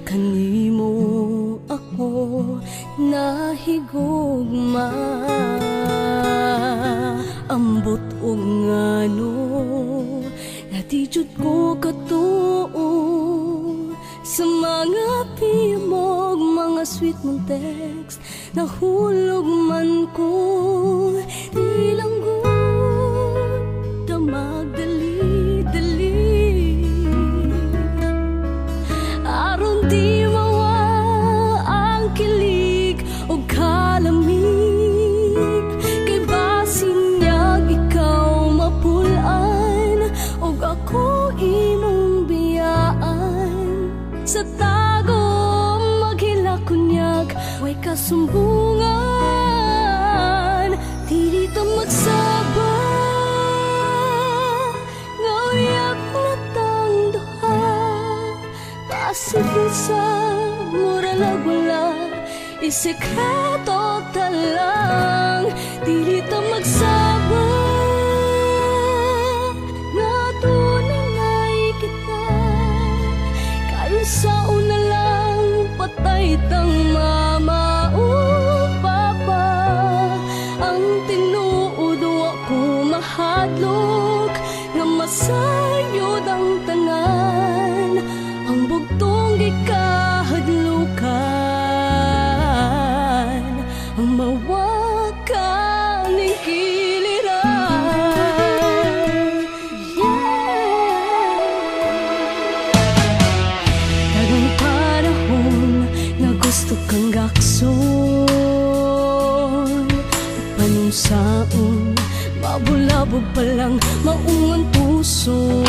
kanimo ako nahigugma, ambot og ngano nga di jud ko katuo sa mga piyamog, mga sweet mong text. Nahulog man ko, di lang gud ka magdali-dali, aron di mawa ang kilig o kalamig. Kay basin niyag ikaw mapulan, o ako imong biyaan. Sa tago maghilak kunyag, way kasumbungan. Dili ta magsaba, nga uyab na tang duha. Pasipin sa mura lang wala, isekreto ta lang. Dili ta magsaba, nga tunay kita. Kayo sa una lang, patay tang mama o papa. Ang tinuod ako mahadlok, nga masayod ang tanan. Ang bugtong gikahadlukan, ang mawakan ng kiliran. Dagang panahon na gusto kang gakson, panungsaon mabulabog pa lang maungan puson.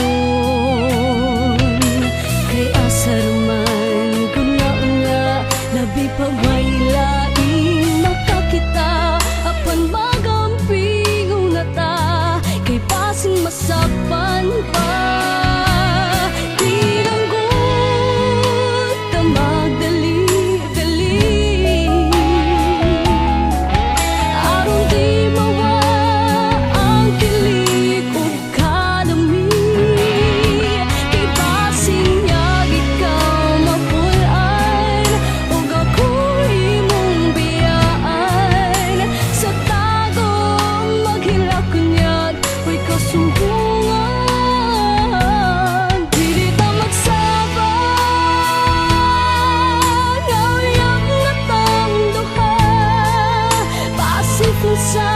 Kay asar man guna-una, labi pa may lain makakita. Apan magamping na ta, kay pasing masakpan pa. Di lang gud ta magdali-dali, aron di mawa ang kilig ug kalamig. Kay basing niyag ikaw mapulan, ug ako imong biyaan. Sa tago maghilak kunyag, way kasumbungan. Dili ta magsaba, nga uyab na tang duha. Pasipin sa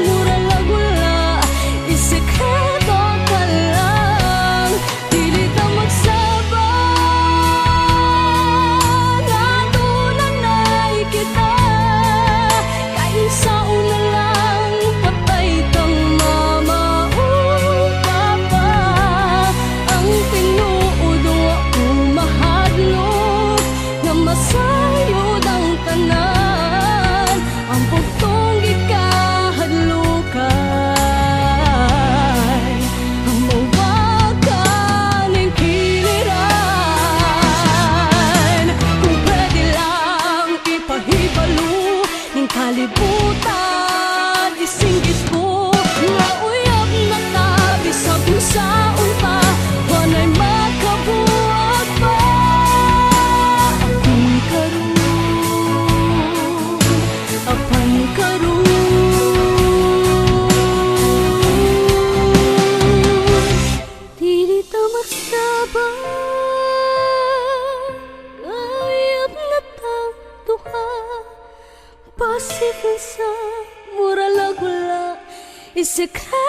mura lang wala, isekreto ka lang. Dili ta magsaba, nga tunay kita. Kayo sa una lang, patay tang mama o papa. Ang tinuod ako mahadlok, nga masayod ang tanan. Ang bugtong gikahadlukan, ang mawakan ng kiliran. Kung pwede lang ipahibalo ng kalibutan, isinggit ko nga uyab na ta. Bisag kung saon pa, wanay makabuhat pa. Apan karon dili ta magsaba, gayab na tang duha. Pasipin sa mura lang wala, isekreto